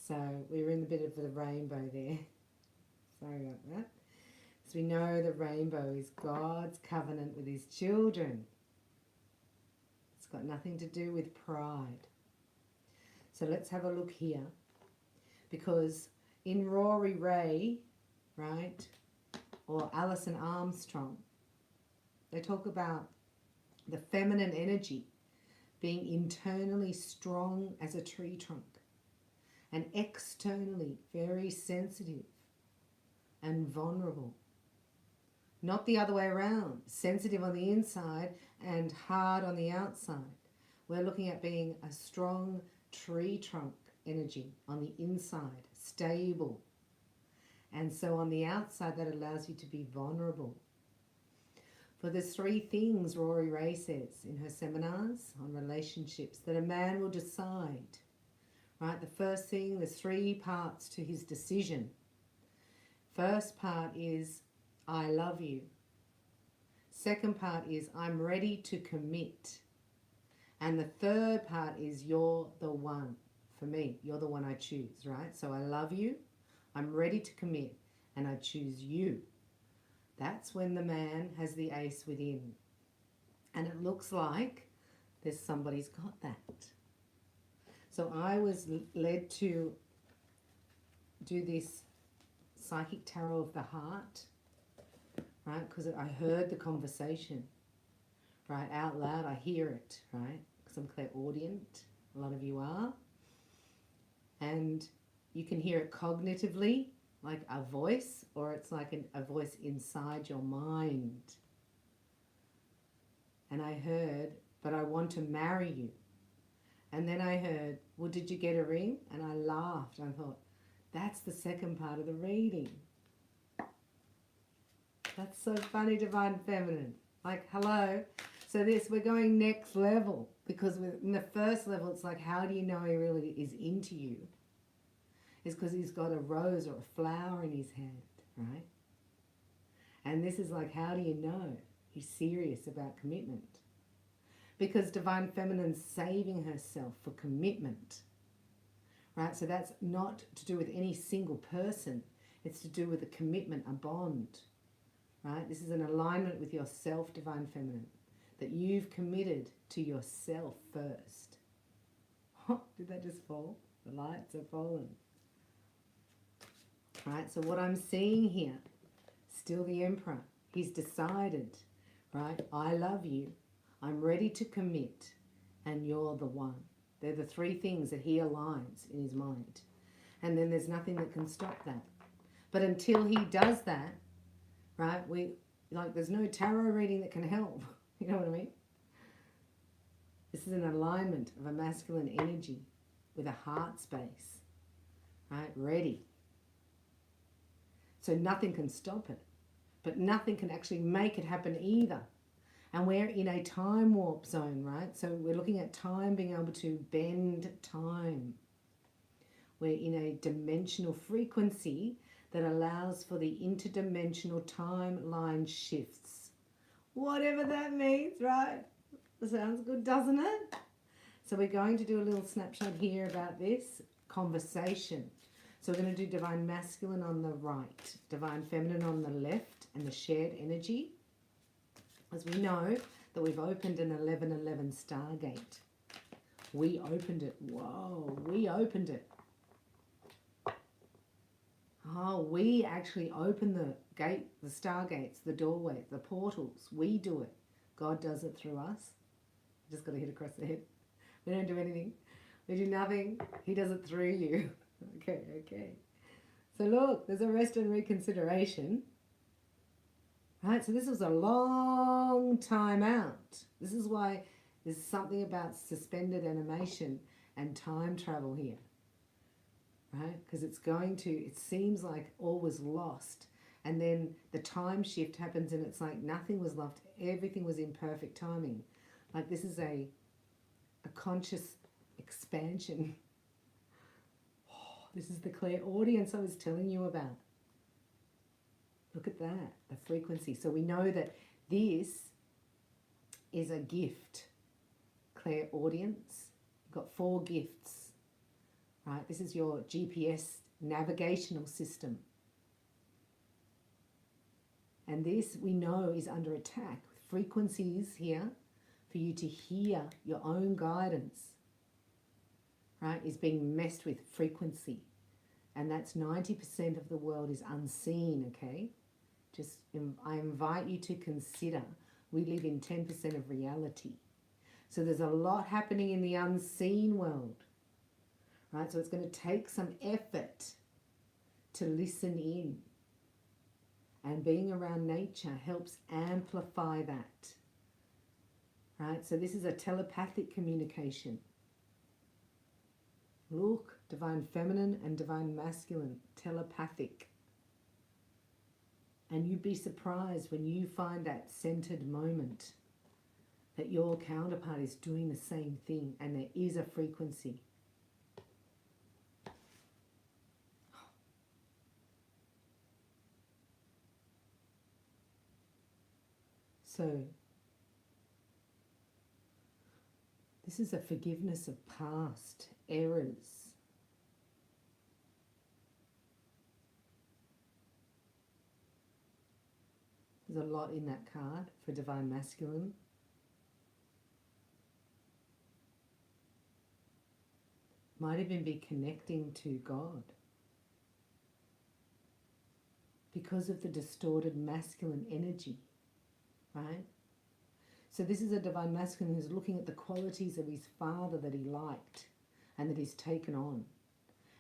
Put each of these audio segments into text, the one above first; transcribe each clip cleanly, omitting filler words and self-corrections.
So we were in the bit of the rainbow there. Sorry about that. So we know the rainbow is God's covenant with his children. It's got nothing to do with pride. So let's have a look here. Because in Rory Ray, right, or Alison Armstrong, they talk about the feminine energy being internally strong as a tree trunk and externally very sensitive and vulnerable. Not the other way around, sensitive on the inside and hard on the outside. We're looking at being a strong tree trunk energy on the inside, stable. And so on the outside, that allows you to be vulnerable. For there's 3 things Rory Ray says in her seminars on relationships that a man will decide, right? The first thing, there's 3 parts to his decision. First part is, I love you. Second part is, I'm ready to commit. And the third part is, you're the one for me. You're the one I choose, right? So I love you, I'm ready to commit, and I choose you. That's when the man has the ace within. And it looks like there's somebody's got that. So I was led to do this psychic tarot of the heart, right? Because I heard the conversation, right? Out loud, I hear it, right? Because I'm clairaudient. A lot of you are. And you can hear it cognitively, like a voice, or it's like a voice inside your mind. And I heard, but I want to marry you. And then I heard, well, did you get a ring? And I laughed. I thought, that's the second part of the reading. That's so funny, Divine Feminine. Like, hello. So we're going next level. Because in the first level, it's like, how do you know he really is into you? It's because he's got a rose or a flower in his hand, right? And this is like, how do you know he's serious about commitment? Because Divine Feminine's saving herself for commitment, right? So that's not to do with any single person. It's to do with a commitment, a bond, right? This is an alignment with yourself, Divine Feminine, that you've committed to yourself first. Oh, did that just fall? The lights are falling. Right, so what I'm seeing here, still the Emperor, he's decided, right, I love you, I'm ready to commit, and you're the one. They're the 3 things that he aligns in his mind. And then there's nothing that can stop that. But until he does that, right, there's no tarot reading that can help. You know what I mean? This is an alignment of a masculine energy with a heart space, right, ready. So nothing can stop it, but nothing can actually make it happen either. And we're in a time warp zone, right? So we're looking at time, being able to bend time. We're in a dimensional frequency that allows for the interdimensional timeline shifts. Whatever that means, right? Sounds good, doesn't it? So we're going to do a little snapshot here about this conversation. So we're going to do Divine Masculine on the right, Divine Feminine on the left, and the shared energy. As we know that we've opened an 1111 Stargate. We opened it. Whoa, we opened it. Oh, we actually open the gate, the stargates, the doorways, the portals. We do it. God does it through us. Just got to hit across the head. We don't do anything. We do nothing. He does it through you. Okay. So look, there's a rest and reconsideration. Right, so this was a long time out. This is why there's something about suspended animation and time travel here. Right, because it seems like all was lost. And then the time shift happens and it's like nothing was lost. Everything was in perfect timing. Like this is a conscious expansion. This is the clairaudience I was telling you about. Look at that, the frequency. So we know that this is a gift. Clairaudience. You've got 4 gifts. right? This is your GPS navigational system. And this, we know, is under attack. Frequencies here for you to hear your own guidance, right, is being messed with frequency. And that's 90% of the world is unseen, okay? I invite you to consider we live in 10% of reality. So there's a lot happening in the unseen world, right? So it's going to take some effort to listen in. And being around nature helps amplify that, right? So this is a telepathic communication. Look, divine feminine and divine masculine, telepathic. And you'd be surprised when you find that centered moment that your counterpart is doing the same thing, and there is a frequency. So, this is a forgiveness of past errors. There's a lot in that card for divine masculine. Might even be connecting to God because of the distorted masculine energy, right? So this is a divine masculine who's looking at the qualities of his father that he liked and that he's taken on.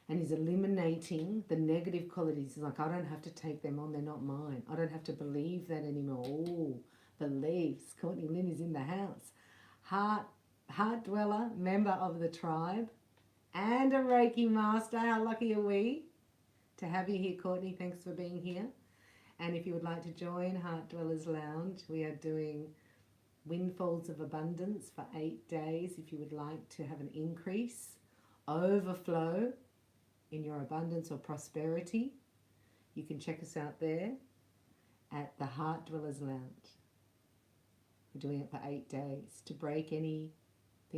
And he's eliminating the negative qualities. He's like, I don't have to take them on, they're not mine. I don't have to believe that anymore. Oh, beliefs. Courtney Lynn is in the house. Heart dweller, member of the tribe, and a Reiki master. How lucky are we to have you here, Courtney? Thanks for being here. And if you would like to join Heart Dwellers Lounge, we are doing Windfalls of Abundance for 8 days. If you would like to have an increase, overflow in your abundance or prosperity, you can check us out there at the Heart Dwellers Lounge. We're doing it for 8 days to break anything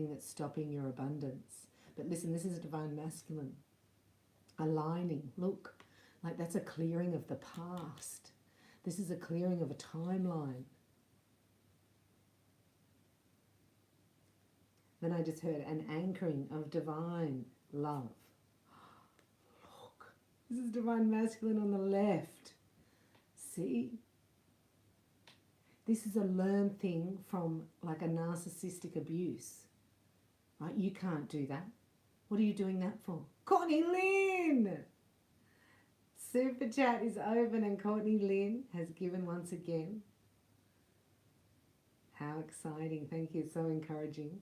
that's stopping your abundance. But listen, this is a divine masculine. Aligning, look, like that's a clearing of the past. This is a clearing of a timeline. Then I just heard an anchoring of divine love. Look, this is divine masculine on the left. See? This is a learned thing from like a narcissistic abuse. Right? You can't do that. What are you doing that for? Courtney Lynn! Super chat is open and Courtney Lynn has given once again. How exciting. Thank you. So encouraging.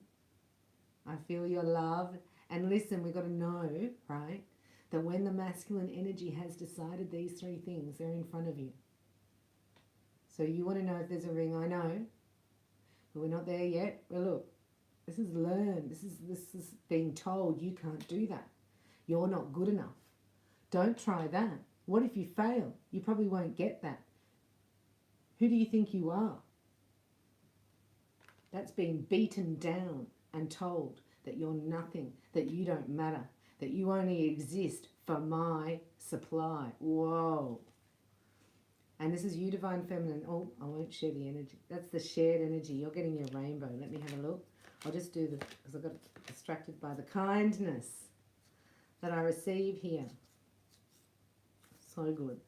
I feel your love. And listen, we've got to know, right, that when the masculine energy has decided these 3 things, they're in front of you. So you want to know if there's a ring, I know. But we're not there yet. Well, look, this is learned. This is being told you can't do that. You're not good enough. Don't try that. What if you fail? You probably won't get that. Who do you think you are? That's being beaten down and told that you're nothing, that you don't matter, that you only exist for my supply. Whoa. And this is you, divine feminine. Oh, I won't share the energy. That's the shared energy. You're getting your rainbow. Let me have a look. I'll just do the, because I got distracted by the kindness that I receive here. So good.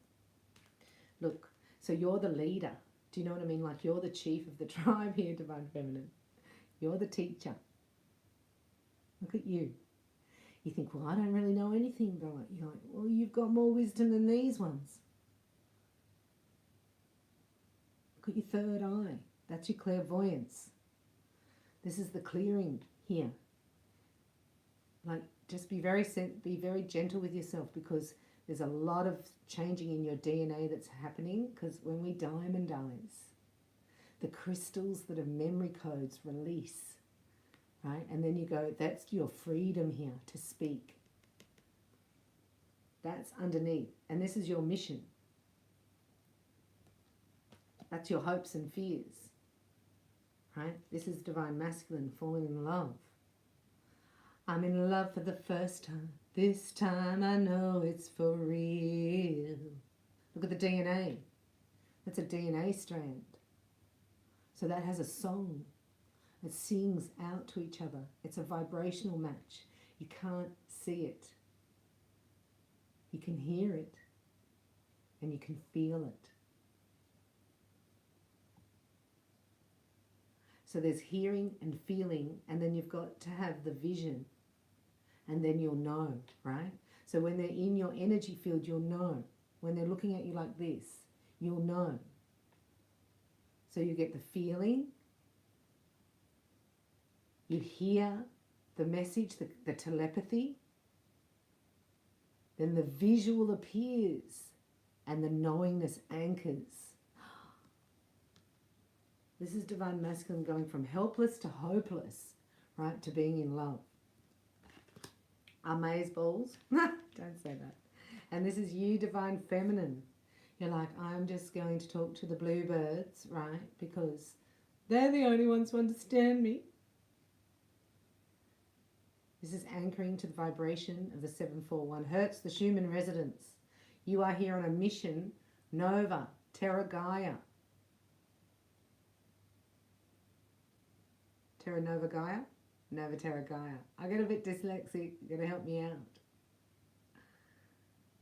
Look, so you're the leader. Do you know what I mean? Like you're the chief of the tribe here, divine feminine. You're the teacher. Look at you. You think, well, I don't really know anything, but you're like, well, you've got more wisdom than these ones. Look at your third eye. That's your clairvoyance. This is the clearing here. Like, just be very gentle with yourself, because there's a lot of changing in your DNA that's happening, because when we diamondize, the crystals that are memory codes release, right? And then you go, that's your freedom here to speak. That's underneath. And this is your mission. That's your hopes and fears, right? This is divine masculine, falling in love. I'm in love for the first time. This time I know it's for real. Look at the DNA. That's a DNA strand. So that has a song. It sings out to each other. It's a vibrational match. You can't see it. You can hear it. And you can feel it. So there's hearing and feeling, and then you've got to have the vision. And then you'll know, right? So when they're in your energy field, you'll know. When they're looking at you like this, you'll know. So you get the feeling, you hear the message, the telepathy, then the visual appears and the knowingness anchors. This is divine masculine going from helpless to hopeless, right, to being in love. Amaze balls. Don't say that. And this is you, divine feminine. You're like, I'm just going to talk to the bluebirds, right? Because they're the only ones who understand me. This is anchoring to the vibration of the 741 Hertz, the Schumann resonance. You are here on a mission, Nova, Terra Gaia. Terra Nova Gaia? Nova Terra Gaia. I get a bit dyslexic. You're going to help me out.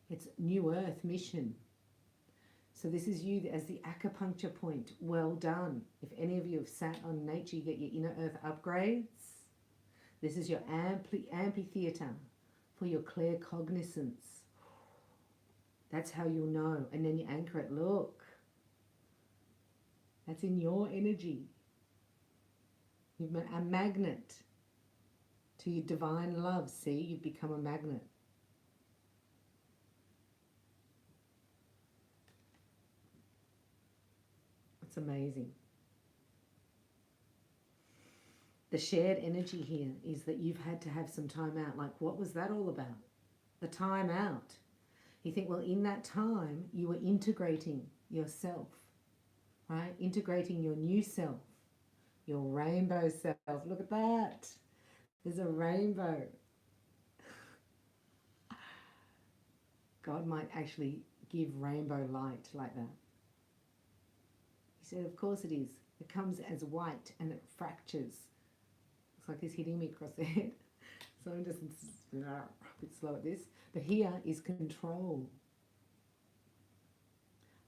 It's New Earth mission. So this is you as the acupuncture point. Well done. If any of you have sat on nature, you get your inner earth upgrades. This is your amphitheater for your claircognizance. That's how you'll know. And then you anchor it. Look. That's in your energy. You've been a magnet to your divine love. See, you've become a magnet. It's amazing. The shared energy here is that you've had to have some time out. Like, what was that all about? The time out. You think, well, in that time, you were integrating yourself, right? Integrating your new self, your rainbow self. Look at that. There's a rainbow. God might actually give rainbow light like that. He said, of course it is. It comes as white and it fractures. Looks like he's hitting me across the head. So I'm just a bit slow at this. But here is control.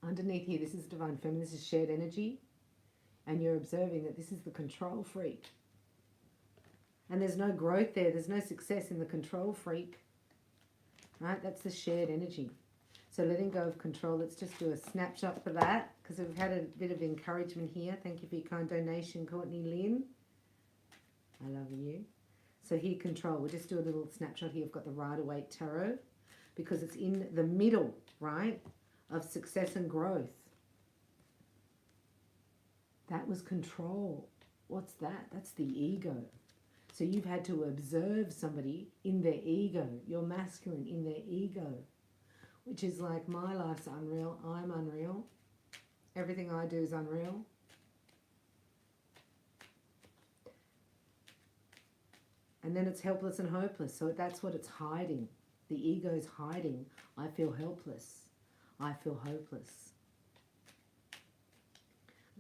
Underneath here, this is divine feminine. This is shared energy. And you're observing that this is the control freak. And there's no growth there. There's no success in the control freak. Right? That's the shared energy. So letting go of control. Let's just do a snapshot for that, because we've had a bit of encouragement here. Thank you for your kind donation, Courtney Lynn. I love you. So here, control. We'll just do a little snapshot here. I've got the Rider-Waite Tarot, because it's in the middle, right, of success and growth. That was control. What's that? That's the ego. So you've had to observe somebody in their ego. You're masculine in their ego, which is like, my life's unreal. I'm unreal. Everything I do is unreal. And then it's helpless and hopeless. So that's what it's hiding. The ego's hiding. I feel helpless. I feel hopeless.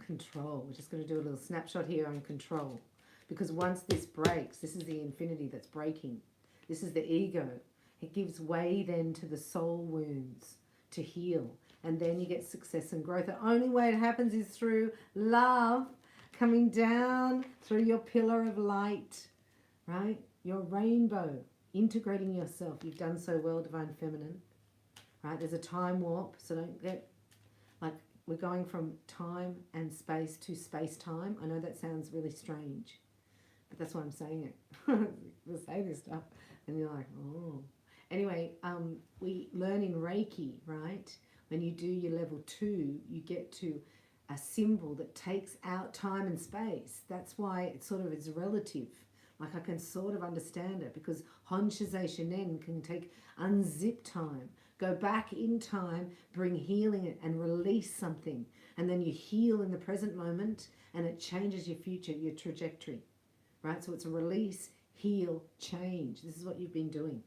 Control. We're just going to do a little snapshot here on control. Because once this breaks, this is the infinity that's breaking. This is the ego. It gives way then to the soul wounds to heal. And then you get success and growth. The only way it happens is through love coming down through your pillar of light. Right? Your rainbow, integrating yourself. You've done so well, Divine Feminine. Right? There's a time warp, so don't get, like, we're going from time and space to space-time. I know that sounds really strange, but that's why I'm saying it. We'll say this stuff, and you're like, oh. Anyway, we learn in Reiki, right? When you do your level 2, you get to a symbol that takes out time and space. That's why it sort of is relative. Like, I can sort of understand it, because Hon Shizei Shinen can unzip time, go back in time, bring healing and release something. And then you heal in the present moment, and it changes your future, your trajectory. Right? So it's a release, heal, change. This is what you've been doing.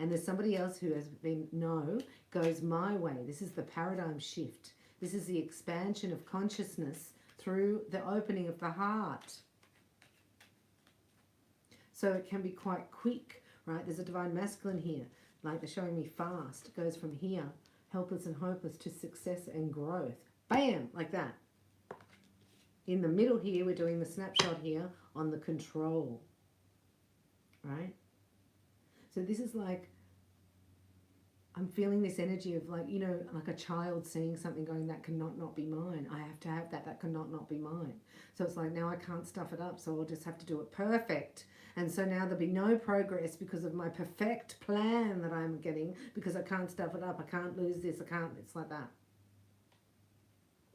And there's somebody else who has been, no, goes my way. This is the paradigm shift. This is the expansion of consciousness through the opening of the heart. So it can be quite quick, right? There's a divine masculine here, like they're showing me fast. It goes from here, helpless and hopeless, to success and growth. Bam, like that. In the middle here, we're doing the snapshot here on the control, right? So this is like, I'm feeling this energy of like, you know, like a child seeing something going, that cannot not be mine. I have to have that. That cannot not be mine. So it's like, now I can't stuff it up, so I'll just have to do it perfect. And so now there'll be no progress because of my perfect plan that I'm getting, because I can't stuff it up. I can't lose this. I can't, it's like that.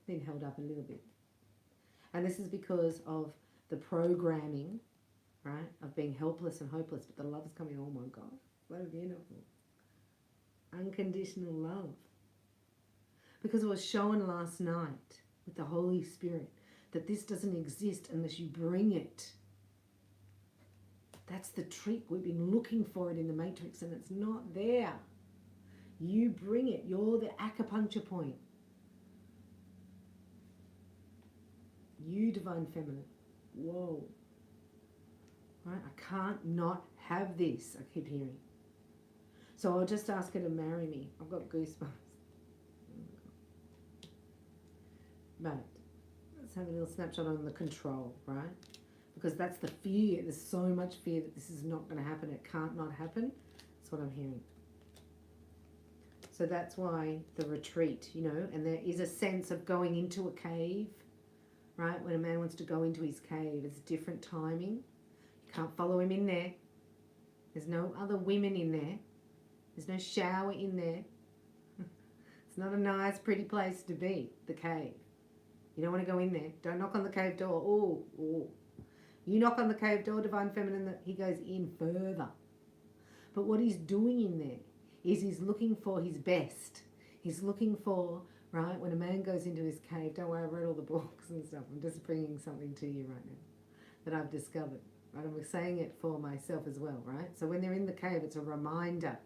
Been held up a little bit. And this is because of the programming, right, of being helpless and hopeless. But the love is coming, oh my God, so beautiful. Unconditional love. Because it was shown last night with the Holy Spirit that this doesn't exist unless you bring it. That's the trick. We've been looking for it in the Matrix and it's not there. You bring it. You're the acupuncture point. You, Divine Feminine. Whoa. Right? I can't not have this, I keep hearing. So I'll just ask her to marry me. I've got goosebumps. But let's have a little snapshot on the control, right? Because that's the fear. There's so much fear that this is not going to happen. It can't not happen. That's what I'm hearing. So that's why the retreat, you know, and there is a sense of going into a cave, right? When a man wants to go into his cave, it's different timing. You can't follow him in there. There's no other women in there. There's no shower in there. It's not a nice, pretty place to be, the cave. You don't want to go in there. Don't knock on the cave door. Oh. You knock on the cave door, Divine Feminine, he goes in further. But what he's doing in there is he's looking for his best. He's looking for, right, when a man goes into his cave, don't worry, I've read all the books and stuff. I'm just bringing something to you right now that I've discovered. Right? I'm saying it for myself as well, right? So when they're in the cave, it's a reminder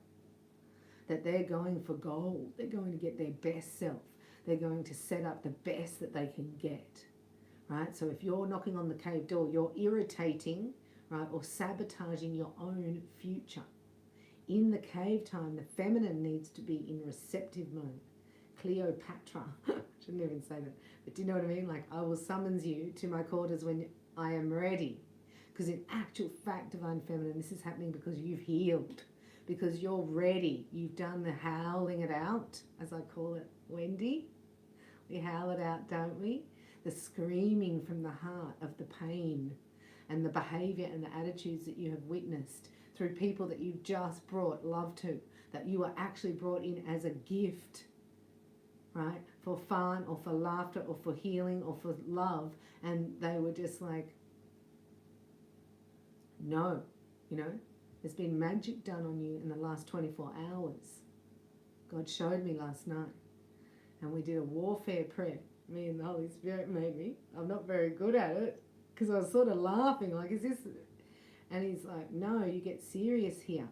that they're going for gold. They're going to get their best self. They're going to set up the best that they can get, right? So if you're knocking on the cave door, you're irritating, right, or sabotaging your own future. In the cave time, the feminine needs to be in receptive mode. Cleopatra, shouldn't even say that, but do you know what I mean? Like, I will summons you to my quarters when I am ready. Because in actual fact, Divine Feminine, this is happening because you've healed. Because you're ready. You've done the howling it out, as I call it, Wendy. We howl it out, don't we? The screaming from the heart of the pain and the behavior and the attitudes that you have witnessed through people that you've just brought love to, that you were actually brought in as a gift, right? For fun or for laughter or for healing or for love. And they were just like, no, you know? There's been magic done on you in the last 24 hours. God showed me last night. And we did a warfare prayer. Me and the Holy Spirit made me. I'm not very good at it. Because I was sort of laughing. Like, is this... And he's like, no, you get serious here.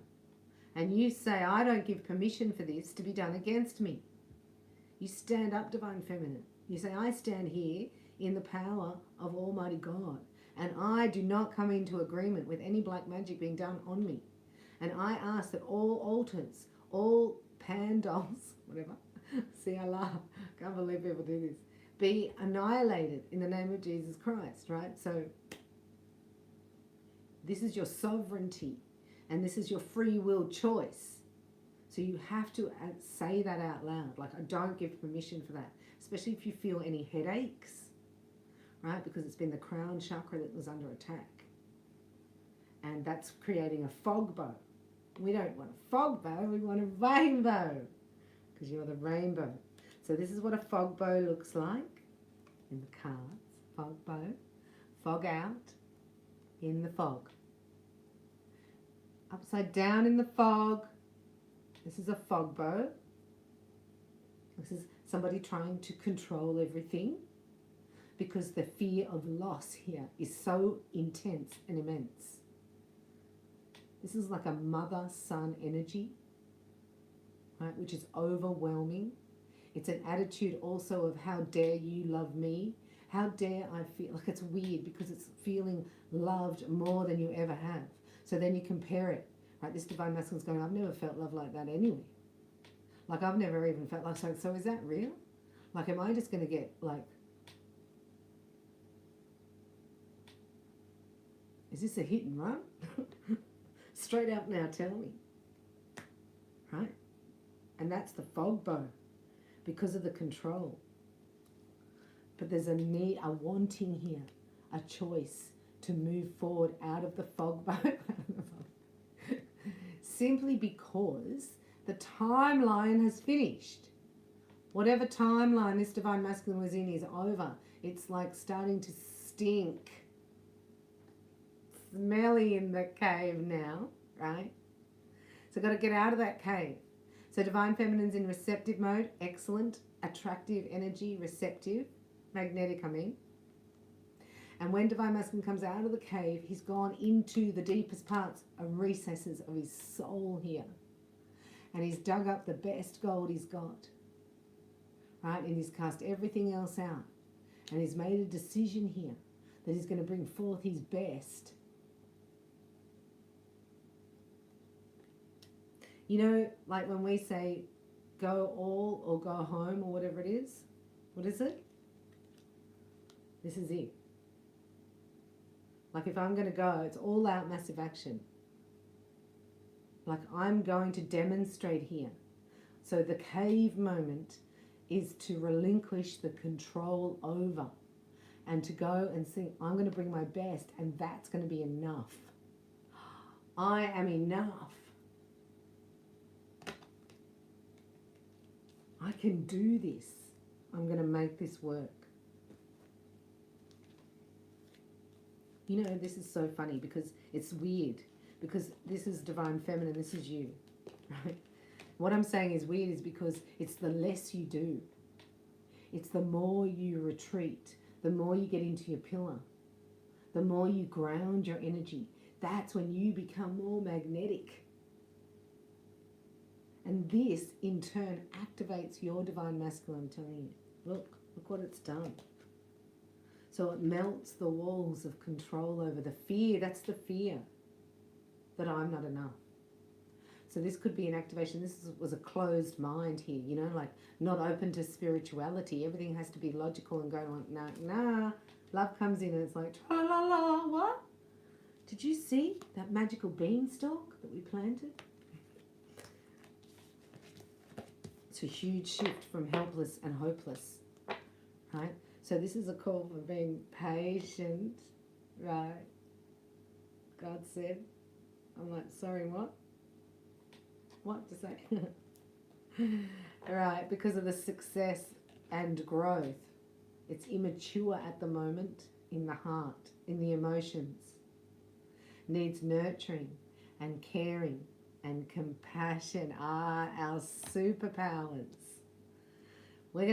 And you say, I don't give permission for this to be done against me. You stand up, Divine Feminine. You say, I stand here in the power of Almighty God. And I do not come into agreement with any black magic being done on me. And I ask that all altars, all pandols, whatever, see, I laugh, can't believe people do this, be annihilated in the name of Jesus Christ, right? So this is your sovereignty and this is your free will choice. So you have to say that out loud. Like, I don't give permission for that, especially if you feel any headaches. Right? Because it's been the crown chakra that was under attack. And that's creating a fog bow. We don't want a fog bow, we want a rainbow. Because you're the rainbow. So this is what a fog bow looks like in the cards. Fog bow. Fog out in the fog. Upside down in the fog. This is a fog bow. This is somebody trying to control everything. Because the fear of loss here is so intense and immense. This is like a mother-son energy. right, which is overwhelming. It's an attitude also of how dare you love me? How dare I feel? Like, it's weird because it's feeling loved more than you ever have. So then you compare it, right? This divine masculine's going, I've never felt love like that anyway. Like, I've never even felt like, so is that real? Like, am I just going to get, like, is this a hit and run? Straight up now, tell me. Right? And that's the fog bow, because of the control. But there's a need, a wanting here, a choice to move forward out of the fog bow. Simply because the timeline has finished. Whatever timeline this divine masculine was in is over. It's like starting to stink. Smelly in the cave now, right? So got to get out of that cave. So divine feminine's in receptive mode, excellent, attractive energy, receptive, magnetic, I mean. And when divine masculine comes out of the cave, he's gone into the deepest parts and recesses of his soul here. And he's dug up the best gold he's got, right? And he's cast everything else out. And he's made a decision here that he's going to bring forth his best. You know, like when we say go all or go home or whatever it is, what is it? This is it. Like if I'm going to go, it's all out massive action. Like I'm going to demonstrate here. So the cave moment is to relinquish the control over and to go and think, I'm going to bring my best, and that's going to be enough. I am enough. I can do this. I'm going to make this work. You know, this is so funny because it's weird. Because this is divine feminine, this is you. Right? What I'm saying is weird is because it's the less you do. It's the more you retreat, the more you get into your pillar, the more you ground your energy. That's when you become more magnetic. And this, in turn, activates your divine masculine, I'm telling you. Look what it's done. So it melts the walls of control over the fear. That's the fear that I'm not enough. So this could be an activation. This was a closed mind here, you know, like not open to spirituality. Everything has to be logical and going like, nah. Love comes in and it's like, tra-la-la, what? Did you see that magical beanstalk that we planted? It's a huge shift from helpless and hopeless, right? So this is a call for being patient, right? God said. I'm like, sorry, what? What to say? Right, because of the success and growth. It's immature at the moment in the heart, in the emotions. Needs nurturing and caring and compassion are our superpowers. You're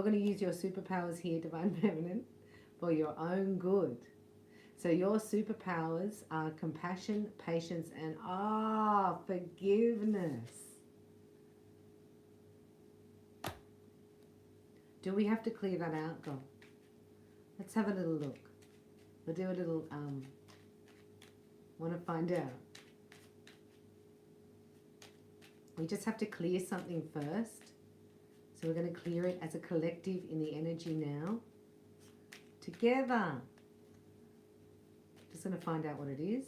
going to use your superpowers here, Divine Feminine, for your own good. So your superpowers are compassion, patience, and forgiveness. Do we have to clear that out, God? Let's have a little look. We'll do a little, want to find out. We just have to clear something first. So we're going to clear it as a collective in the energy now. Together. Just going to find out what it is.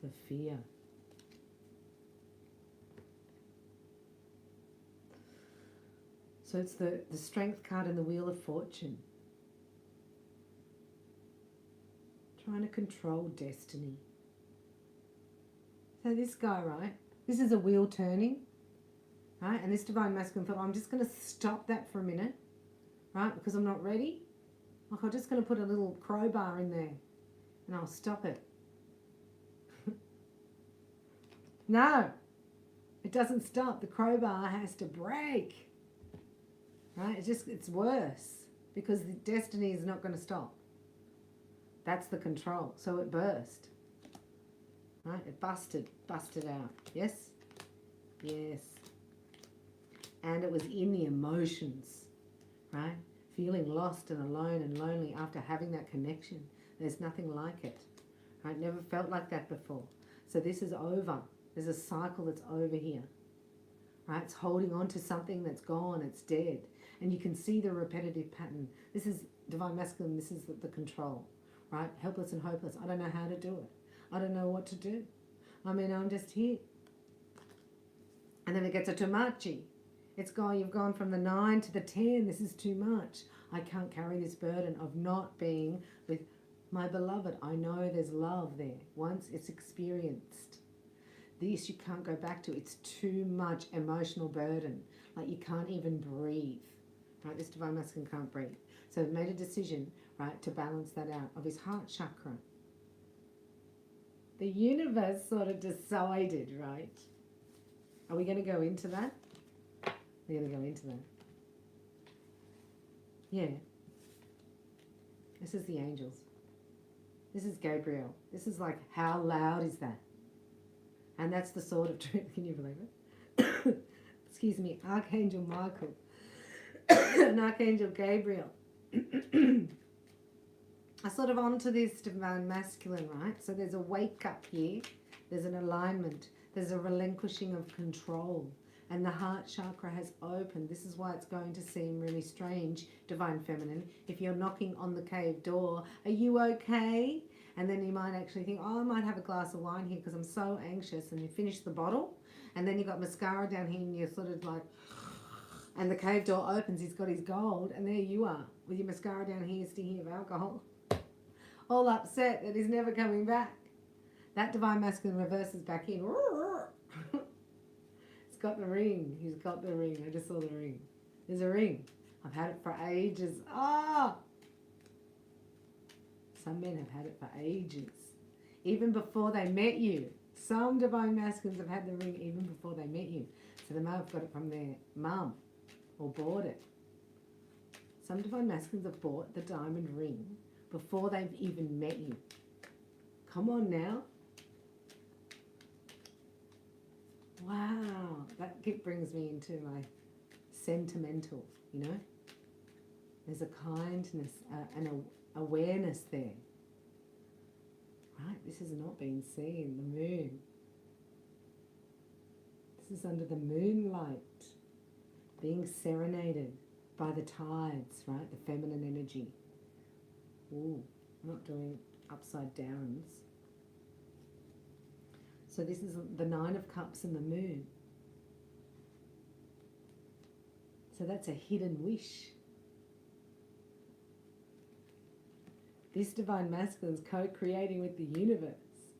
The fear. So it's the strength card and the wheel of fortune. Trying to control destiny. So this guy, right? This is a wheel turning, right? And this divine masculine thought, I'm just going to stop that for a minute, right? Because I'm not ready. Like I'm just going to put a little crowbar in there and I'll stop it. No, It doesn't stop. The crowbar has to break. Right? It's worse because the destiny is not going to stop. That's the control. So it burst. Right? It busted out. Yes? Yes. And it was in the emotions, right? Feeling lost and alone and lonely after having that connection. There's nothing like it. Right? Never felt like that before. So this is over. There's a cycle that's over here. Right? It's holding on to something that's gone, it's dead. And you can see the repetitive pattern. This is divine masculine, this is the control. Right? Helpless and hopeless. I don't know how to do it. I don't know what to do. I mean, I'm just here. And then it gets a tamachi. It's gone, you've gone from the 9 to the 10. This is too much. I can't carry this burden of not being with my beloved. I know there's love there. Once it's experienced. This you can't go back to. It's too much emotional burden. Like you can't even breathe. Right? This divine masculine can't breathe. So I've made a decision, right, to balance that out of his heart chakra. The universe sort of decided, right? Are we going to go into that? We're going to go into that. Yeah. This is the angels. This is Gabriel. This is like, how loud is that? And that's the sword of truth. Can you believe it? Excuse me. Archangel Michael and Archangel Gabriel are sort of onto this divine masculine, right? So there's a wake up here. There's an alignment. There's a relinquishing of control. And the heart chakra has opened. This is why it's going to seem really strange, divine feminine. If you're knocking on the cave door, are you okay? And then you might actually think, oh, I might have a glass of wine here because I'm so anxious. And you finish the bottle. And then you've got mascara down here and you're sort of like, and the cave door opens, he's got his gold. And there you are with your mascara down here, stinking of alcohol. All upset that he's never coming back. That divine masculine reverses back in. He's got the ring. He's got the ring. I just saw the ring. There's a ring. I've had it for ages. Ah! Some men have had it for ages. Even before they met you. Some divine masculines have had the ring even before they met you. So they may have got it from their mum or bought it. Some divine masculines have bought the diamond ring before they've even met you. Come on now. Wow. That brings me into my sentimental, you know. There's a kindness and a awareness there. Right? This has not been seen. The moon. This is under the moonlight. Being serenaded by the tides, right? The feminine energy. Ooh, I'm not doing upside downs. So this is the 9 of Cups and the moon. So that's a hidden wish. This divine masculine is co-creating with the universe.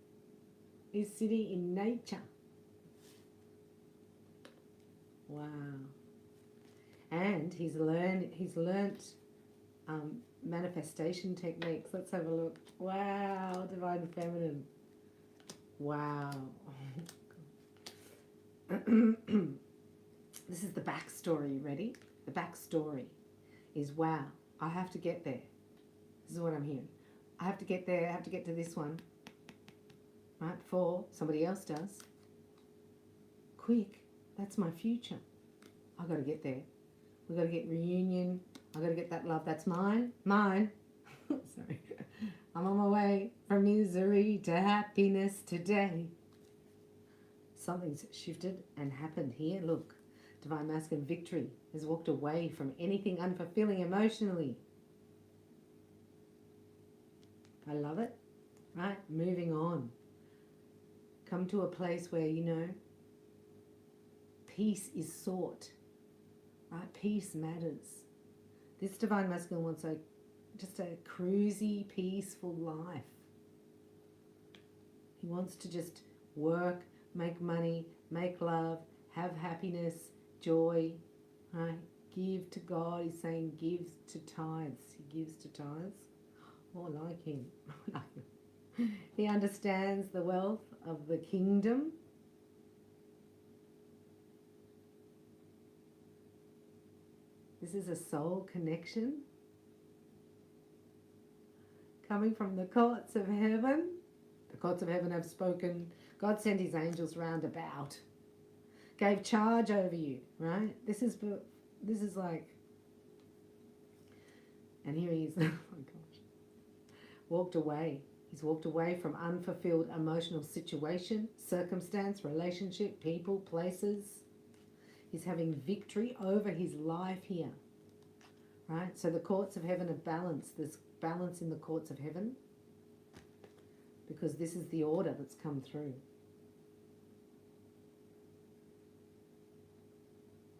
He's sitting in nature. Wow. And he's learnt manifestation techniques. Let's have a look. Wow, divine feminine. Wow. This is the backstory. You ready? The backstory is, wow, I have to get there. This is what I'm hearing. I have to get there. I have to get to this one. Right? Before somebody else does. Quick. That's my future. I've got to get there. We've got to get reunion. I've got to get that love. That's mine. Mine. Sorry. I'm on my way from misery to happiness today. Something's shifted and happened here. Look. Divine masculine victory has walked away from anything unfulfilling emotionally. I love it. Right? Moving on. Come to a place where, you know, peace is sought. Right? Peace matters. This divine masculine wants just a cruisy, peaceful life. He wants to just work, make money, make love, have happiness, joy, right? Give to God. He's saying gives to tithes. He gives to tithes. Oh, I like him. I like him. He understands the wealth of the kingdom. This is a soul connection coming from the courts of heaven. The courts of heaven have spoken. God sent his angels round about, gave charge over you, right? This is like, and here he is, oh my gosh, walked away. He's walked away from unfulfilled emotional situation, circumstance, relationship, people, places. He's having victory over his life here, right? So the courts of heaven are balanced. There's balance in the courts of heaven because this is the order that's come through.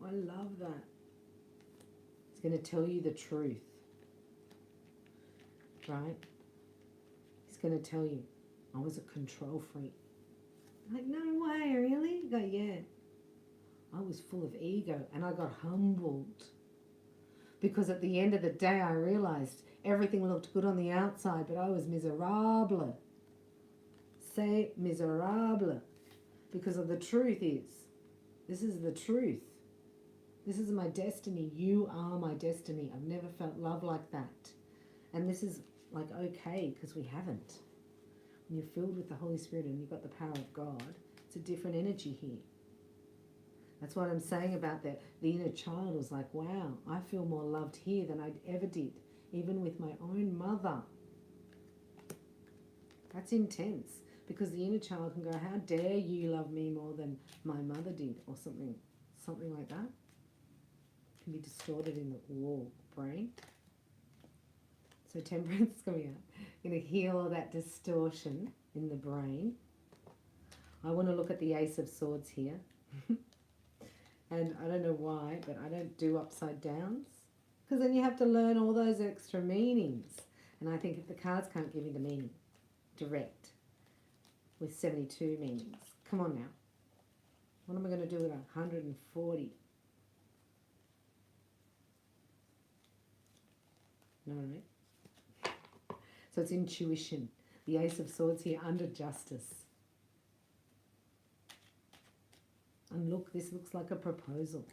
I love that. It's going to tell you the truth, right? He's going to tell you, I was a control freak. Like, no way, really? You go, yeah. I was full of ego and I got humbled because at the end of the day I realized everything looked good on the outside, but I was miserable. Say miserable. Because of the truth is, this is the truth. This is my destiny. You are my destiny. I've never felt love like that. And this is like okay because we haven't. When you're filled with the Holy Spirit and you've got the power of God, it's a different energy here. That's what I'm saying about that. The inner child was like, wow, I feel more loved here than I ever did, even with my own mother. That's intense because the inner child can go, how dare you love me more than my mother did, or something like that. Can be distorted in the brain. So temperance is coming out. Going to heal all that distortion in the brain. I want to look at the Ace of Swords here. And I don't know why, but I don't do upside downs. Because then you have to learn all those extra meanings. And I think if the cards can't give you the meaning direct with 72 meanings, come on now. What am I going to do with 140? No. So it's intuition. The Ace of Swords here under justice. And look, this looks like a proposal.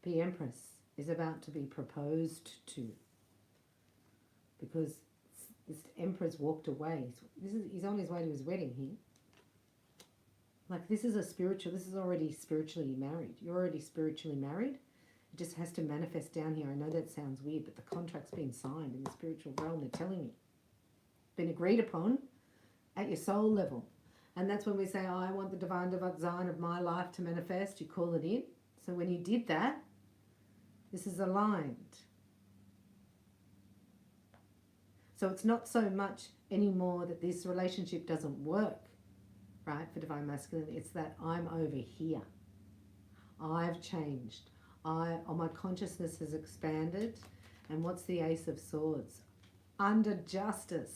The Empress is about to be proposed to because this Emperor's walked away. He's on his way to his wedding here. Like this is already spiritually married. You're already spiritually married. It just has to manifest down here. I know that sounds weird, but the contract's been signed in the spiritual realm, they're telling me. Been agreed upon at your soul level. And that's when we say, oh, I want the divine design of my life to manifest. You call it in. So when you did that, this is aligned. So it's not so much anymore that this relationship doesn't work, right, for divine masculine. It's that I'm over here. I've changed. My consciousness has expanded. And what's the Ace of Swords? Under justice.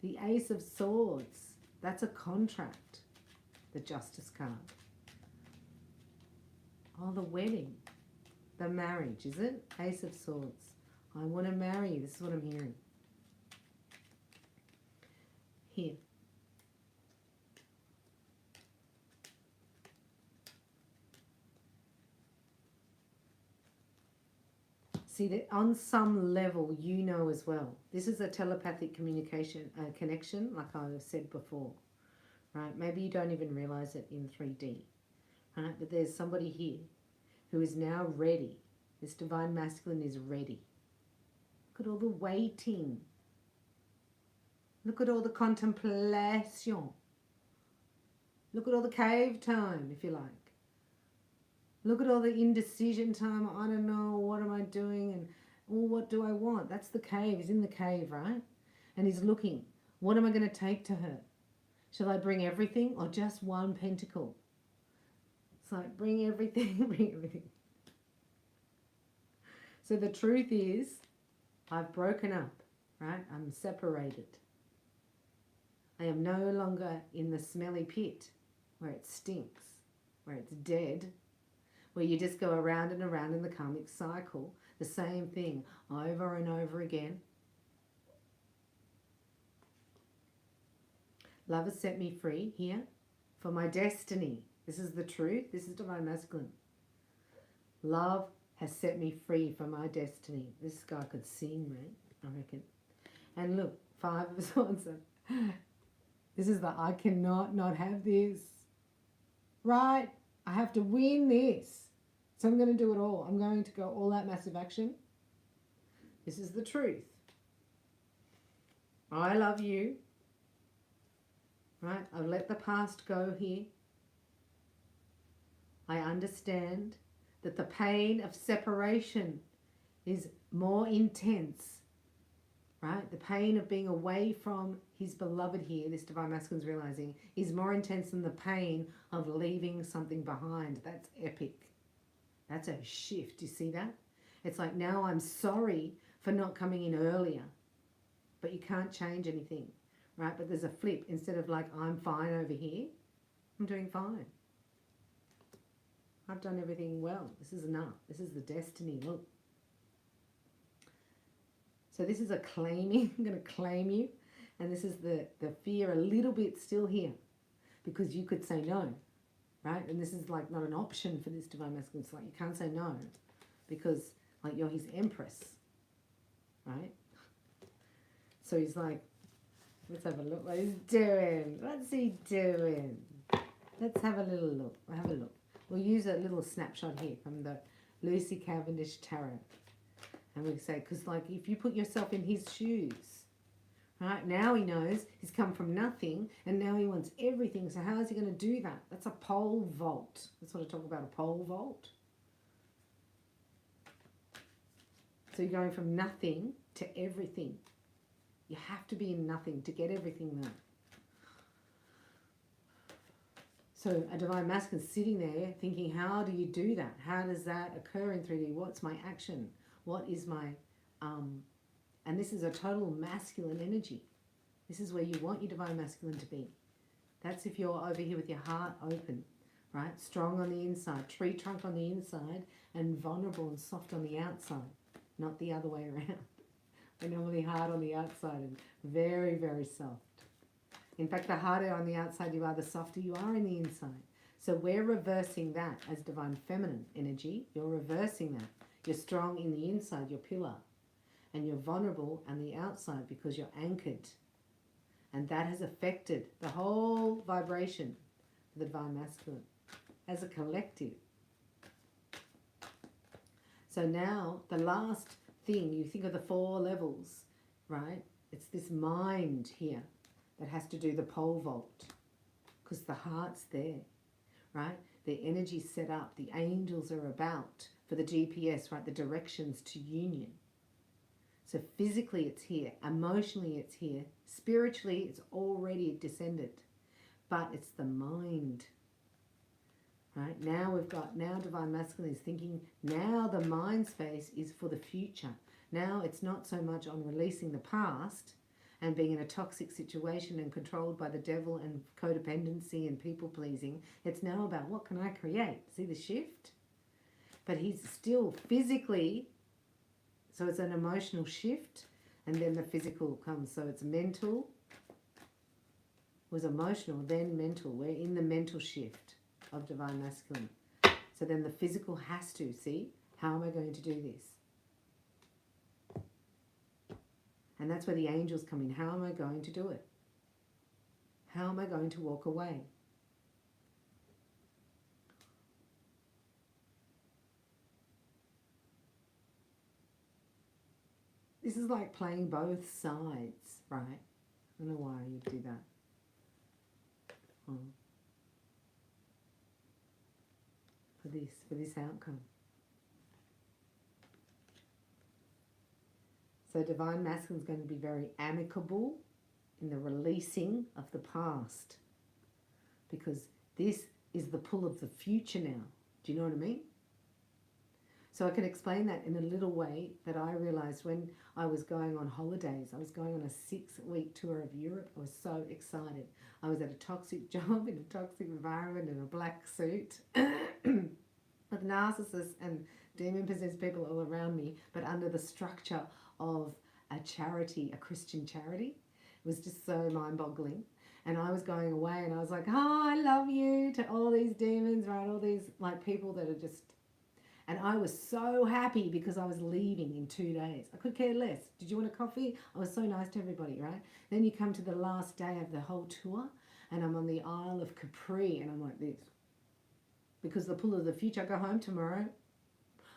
The Ace of Swords. That's a contract. The Justice card. Oh, the wedding. The marriage, is it? Ace of Swords. I want to marry you. This is what I'm hearing. Here. See that on some level you know as well. This is a telepathic communication connection, like I said before, right? Maybe you don't even realize it in 3D, right? But there's somebody here who is now ready. This divine masculine is ready. Look at all the waiting. Look at all the contemplation. Look at all the cave time, if you like. Look at all the indecision time. I don't know, what am I doing? And what do I want? That's the cave. He's in the cave, right? And he's looking. What am I going to take to her? Shall I bring everything or just one pentacle? It's like, bring everything, bring everything. So the truth is, I've broken up, right? I'm separated. I am no longer in the smelly pit where it stinks, where it's dead, where you just go around and around in the karmic cycle, the same thing over and over again. Love has set me free here for my destiny. This is the truth. This is divine masculine. Love has set me free from my destiny. This guy could sing, right? I reckon. And look, 5 of Swords. This is the I cannot not have this. Right? I have to win this. So I'm going to do it all. I'm going to go all out massive action. This is the truth. I love you. Right? I've let the past go here. I understand that the pain of separation is more intense. Right? The pain of being away from his beloved here, this divine masculine's realizing, is more intense than the pain of leaving something behind. That's epic. That's a shift. Do you see that? It's like, now I'm sorry for not coming in earlier. But you can't change anything. Right? But there's a flip. Instead of like, I'm fine over here, I'm doing fine. I've done everything well. This is enough. This is the destiny. Look. So this is a claiming. I'm going to claim you. And this is the fear a little bit still here. Because you could say no. Right? And this is like not an option for this divine masculine. It's like you can't say no. Because like you're his empress. Right? So he's like, let's have a look what he's doing. What's he doing? Let's have a little look. We'll have a look. We'll use a little snapshot here from the Lucy Cavendish Tarot. And we say, because like if you put yourself in his shoes, right, now he knows he's come from nothing and now he wants everything. So how is he going to do that? That's a pole vault. That's what I talk about, a pole vault. So you're going from nothing to everything. You have to be in nothing to get everything there. So a divine masculine sitting there thinking, how do you do that? How does that occur in 3D? What's my action? What is my, and this is a total masculine energy. This is where you want your divine masculine to be. That's if you're over here with your heart open, right? Strong on the inside, tree trunk on the inside, and vulnerable and soft on the outside, not the other way around. We're normally hard on the outside and very, very soft. In fact, the harder on the outside you are, the softer you are in the inside. So we're reversing that as divine feminine energy. You're reversing that. You're strong in the inside, your pillar. And you're vulnerable on the outside because you're anchored. And that has affected the whole vibration of the divine masculine as a collective. So now the last thing, you think of the 4 levels, right? It's this mind here that has to do the pole vault because the heart's there, right? The energy's set up. The angels are about for the GPS, right? The directions to union. So physically it's here. Emotionally it's here. Spiritually it's already descended. But it's the mind. Right? Now we've got, now divine masculine is thinking, now the mind space is for the future. Now it's not so much on releasing the past and being in a toxic situation and controlled by the devil and codependency and people pleasing. It's now about what can I create? See the shift? But he's still physically, so it's an emotional shift and then the physical comes. So it's mental, was emotional, then mental. We're in the mental shift of divine masculine. So then the physical has to, see, how am I going to do this? And that's where the angels come in. How am I going to do it? How am I going to walk away? This is like playing both sides, right? I don't know why you do that. For this outcome. So divine masculine is going to be very amicable in the releasing of the past, because this is the pull of the future now. Do you know what I mean? So I can explain that in a little way that I realized when I was going on holidays. I was going on a 6-week tour of Europe. I was so excited. I was at a toxic job in a toxic environment in a black suit with narcissists and demon-possessed people all around me, but under the structure of a charity, a Christian charity. It was just so mind-boggling. And I was going away and I was like, oh, I love you to all these demons, right? All these like people that are just, and I was so happy because I was leaving in 2 days. I could care less. Did you want a coffee? I was so nice to everybody, right? Then you come to the last day of the whole tour and I'm on the Isle of Capri and I'm like this. Because the pull of the future, I go home tomorrow.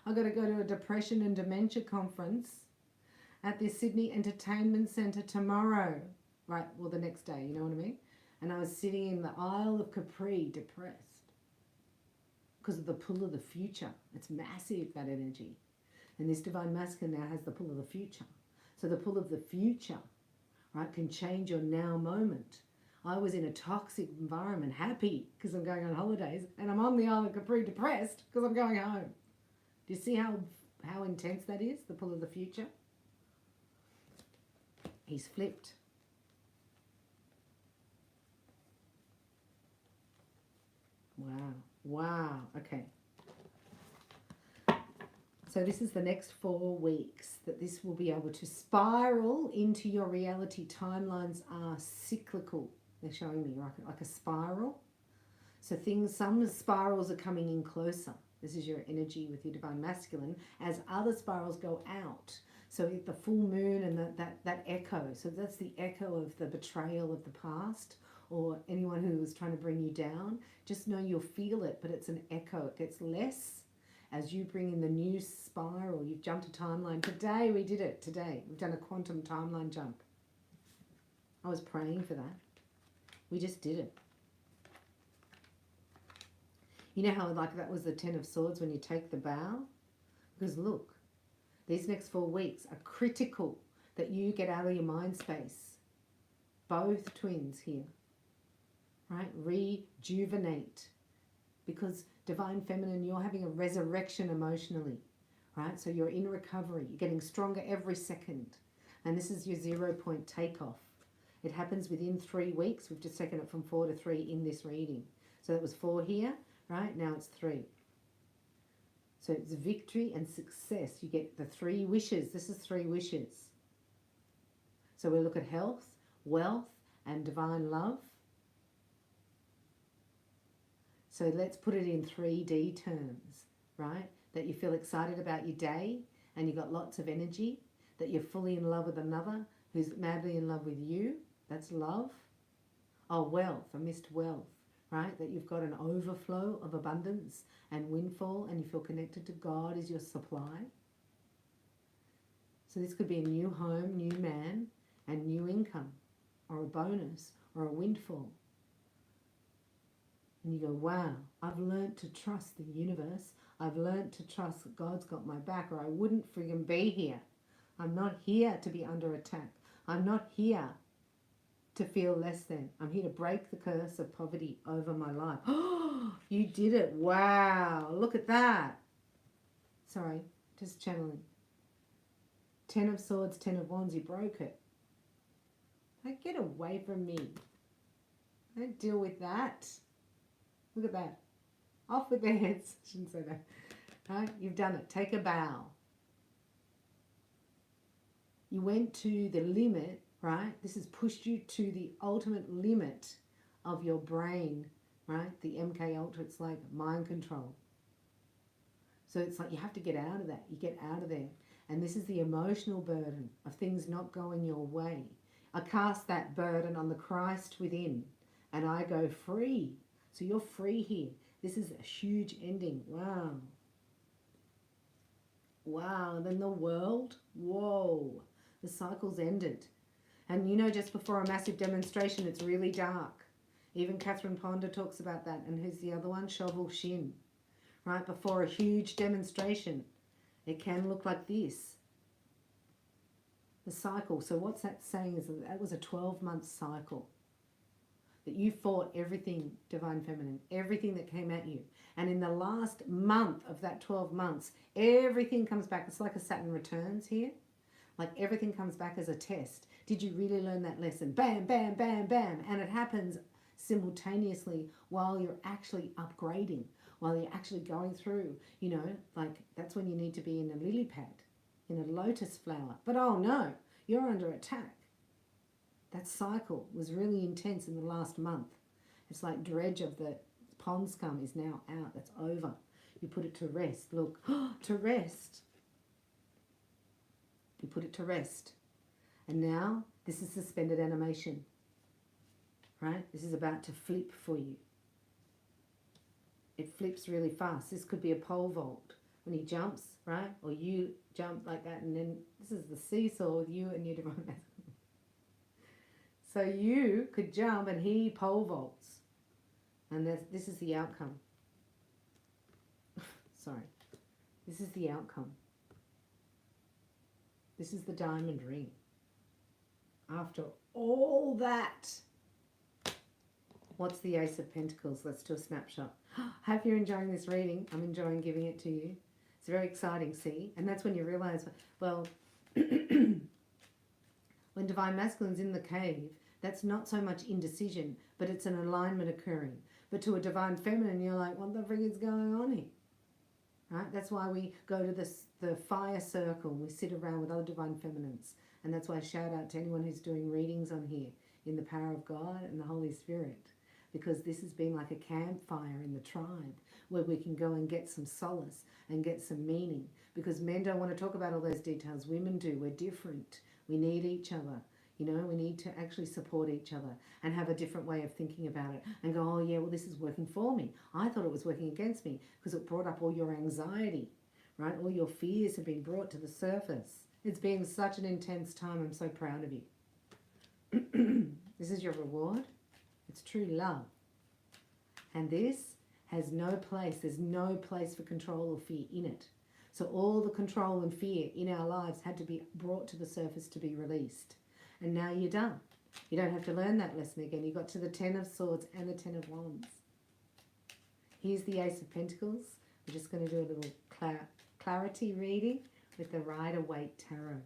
I got to go to a depression and dementia conference at the Sydney Entertainment Centre tomorrow. Right, well, the next day, you know what I mean? And I was sitting in the Isle of Capri, depressed. Because of the pull of the future. It's massive, that energy. And this divine masculine now has the pull of the future. So the pull of the future, right, can change your now moment. I was in a toxic environment, happy because I'm going on holidays, and I'm on the Isle of Capri depressed because I'm going home. Do you see how intense that is, the pull of the future? He's flipped. Wow. Wow. Okay. So this is the next 4 weeks that this will be able to spiral into your reality. Timelines are cyclical. They're showing me like a spiral. So some spirals are coming in closer. This is your energy with your divine masculine as other spirals go out. So the full moon and that echo. So that's the echo of the betrayal of the past or anyone who was trying to bring you down. Just know you'll feel it, but it's an echo. It gets less as you bring in the new spiral. You've jumped a timeline. Today we did it. Today we've done a quantum timeline jump. I was praying for that. We just did it. You know how like that was the 10 of Swords when you take the bow? Because look, these next 4 weeks are critical that you get out of your mind space. Both twins here, right? Rejuvenate. Because divine feminine, you're having a resurrection emotionally, right? So you're in recovery. You're getting stronger every second. And this is your 0 point takeoff. It happens within 3 weeks. We've just taken it from 4 to 3 in this reading. So that was 4 here, right? Now it's 3. So it's victory and success. You get the 3 wishes. This is 3 wishes. So we'll look at health, wealth, and divine love. So let's put it in 3D terms, right? That you feel excited about your day and you got lots of energy, that you're fully in love with another who's madly in love with you. That's love. Oh, wealth. I missed wealth, right? That you've got an overflow of abundance and windfall and you feel connected to God as your supply. So this could be a new home, new man, and new income, or a bonus, or a windfall. And you go, wow, I've learned to trust the universe. I've learned to trust that God's got my back or I wouldn't friggin' be here. I'm not here to be under attack. I'm not here to feel less than. I'm here to break the curse of poverty over my life. Oh, you did it. Wow, look at that. Sorry, just channeling. 10 of Swords, 10 of Wands, you broke it. Like, get away from me. Don't deal with that. Look at that. Off with their heads. I shouldn't say that. Right? You've done it. Take a bow. You went to the limit, right? This has pushed you to the ultimate limit of your brain, right? The MK Ultra, it's like mind control. So it's like you have to get out of that. You get out of there. And this is the emotional burden of things not going your way. I cast that burden on the Christ within and I go free. So you're free here. This is a huge ending. Wow. Wow. And then the world. Whoa. The cycle's ended. And you know, just before a massive demonstration, it's really dark. Even Catherine Ponder talks about that. And who's the other one? Shovel Shin. Right before a huge demonstration, it can look like this. The cycle. So what's that saying is that was a 12-month cycle. That you fought everything divine feminine, everything that came at you. And in the last month of that 12 months, everything comes back. It's like a Saturn returns here. Like everything comes back as a test. Did you really learn that lesson? Bam, bam, bam, bam. And it happens simultaneously while you're actually upgrading, while you're actually going through, you know, like that's when you need to be in a lily pad, in a lotus flower. But oh no, you're under attack. That cycle was really intense in the last month. It's like dredge of the pond scum is now out. That's over. You put it to rest. Look, to rest. You put it to rest. And now this is suspended animation. Right? This is about to flip for you. It flips really fast. This could be a pole vault when he jumps, right? Or you jump like that, and then this is the seesaw with you and your divine masculine. So you could jump and he pole vaults. And this is the outcome. Sorry. This is the outcome. This is the diamond ring. After all that, what's the Ace of Pentacles? Let's do a snapshot. I hope you're enjoying this reading. I'm enjoying giving it to you. It's very exciting, see? And that's when you realize, well, when Divine Masculine's in the cave, that's not so much indecision, but it's an alignment occurring. But to a Divine Feminine, you're like, what the frig is going on here? Right? That's why we go to the fire circle. We sit around with other Divine Feminines. And that's why I shout out to anyone who's doing readings on here in the power of God and the Holy Spirit. Because this has been like a campfire in the tribe where we can go and get some solace and get some meaning. Because men don't want to talk about all those details. Women do. We're different. We need each other. You know, we need to actually support each other and have a different way of thinking about it and go, oh yeah, well this is working for me. I thought it was working against me because it brought up all your anxiety, right? All your fears have been brought to the surface. It's been such an intense time. I'm so proud of you. This is your reward. It's true love. And this has no place. There's no place for control or fear in it. So all the control and fear in our lives had to be brought to the surface to be released. And now you're done. You don't have to learn that lesson again. You got to the 10 of Swords and the 10 of Wands. Here's the Ace of Pentacles. We're just going to do a little clarity reading with the Rider-Waite Tarot.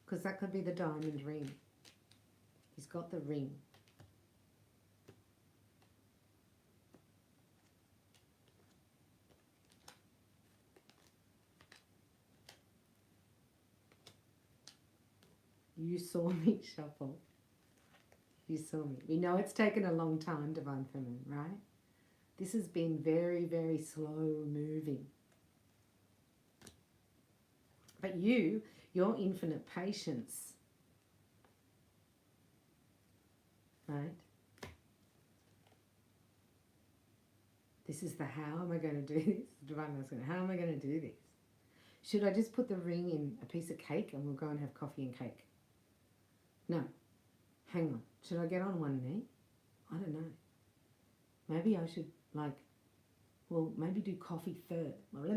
Because that could be the diamond ring. He's got the ring. You saw me shuffle. You saw me. We know it's taken a long time, Divine Feminine, right? This has been very, very slow moving. But your infinite patience, right? This is the how am I going to do this? Divine Masculine, how am I going to do this? Should I just put the ring in a piece of cake and we'll go and have coffee and cake? No. Hang on. Should I get on one knee? I don't know. Maybe I should, maybe do coffee third. Like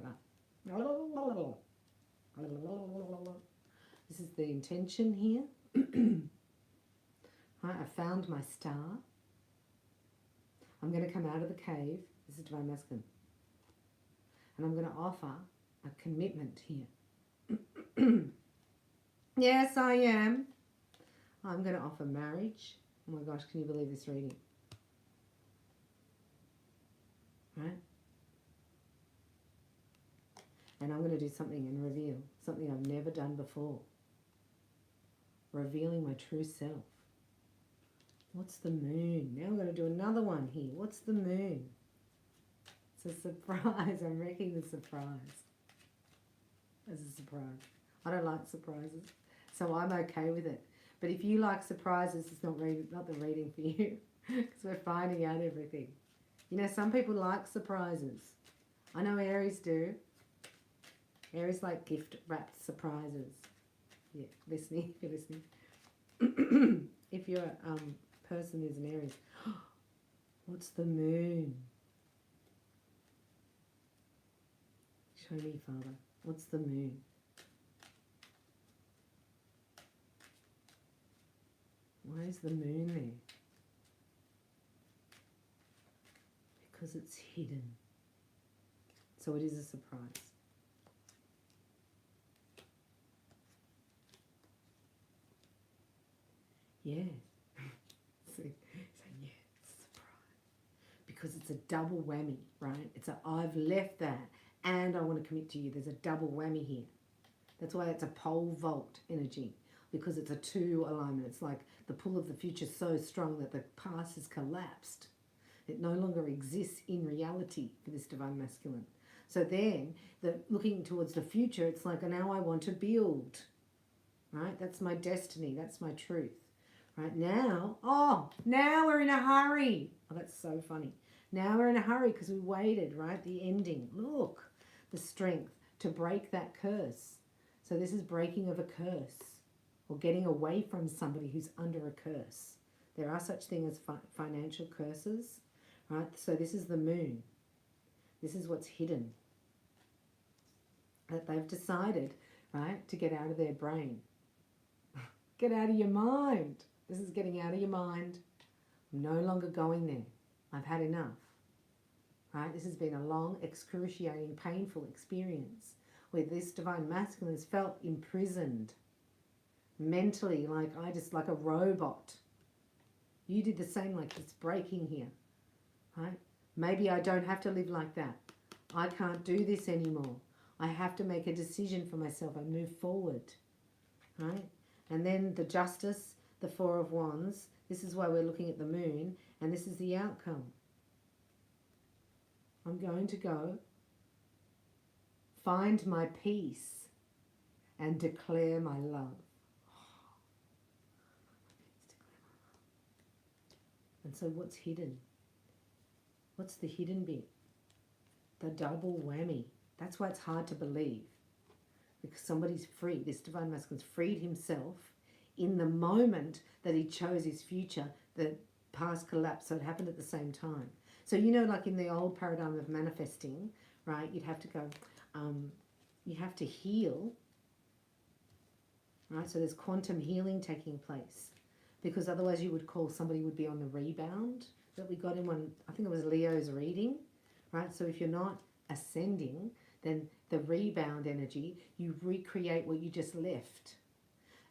that. This is the intention here. Right, I found my star. I'm going to come out of the cave. This is Divine Masculine. And I'm going to offer a commitment here. Yes, I am. I'm going to offer marriage. Oh my gosh, can you believe this reading? Right? And I'm going to do something and reveal something I've never done before. Revealing my true self. What's the moon? Now I'm going to do another one here. What's the moon? It's a surprise. I'm wrecking the surprise. It's a surprise. I don't like surprises, so I'm okay with it. But if you like surprises, it's not the reading for you, because we're finding out everything. You know, some people like surprises. I know Aries do. Aries like gift-wrapped surprises. Yeah, listening, if you're listening. If your person is an Aries. What's the moon? Show me, Father. What's the moon? Why is the moon there? Because it's hidden. So it is a surprise. Yeah. So yeah, it's a surprise. Because it's a double whammy, right? It's a I've left that and I want to commit to you. There's a double whammy here. That's why it's a pole vault energy, because it's a 2 alignment. It's like the pull of the future is so strong that the past has collapsed. It no longer exists in reality for this divine masculine. So then, looking towards the future, it's like, now I want to build. Right? That's my destiny. That's my truth. Right? Now we're in a hurry. Oh, that's so funny. Now we're in a hurry because we waited, right? The ending. Look, the strength to break that curse. So this is breaking of a curse, or getting away from somebody who's under a curse. There are such things as financial curses, right? So this is the moon. This is what's hidden. That they've decided, right, to get out of their brain. Get out of your mind. This is getting out of your mind. I'm no longer going there. I've had enough. Right? This has been a long, excruciating, painful experience where this divine masculine has felt imprisoned mentally, like a robot. You did the same, like it's breaking here. Right? Maybe I don't have to live like that. I can't do this anymore. I have to make a decision for myself and move forward. Right? And then the justice, the 4 of Wands. This is why we're looking at the moon, and this is the outcome. I'm going to go find my peace and declare my love. And so what's hidden? What's the hidden bit? The double whammy. That's why it's hard to believe. Because somebody's free. This divine masculine's freed himself in the moment that he chose his future. The past collapsed, so it happened at the same time. So, you know, like in the old paradigm of manifesting, right, you'd have to go, you have to heal, right? So there's quantum healing taking place, because otherwise you would call somebody would be on the rebound that we got in one, I think it was Leo's reading, right? So if you're not ascending, then the rebound energy, you recreate what you just left.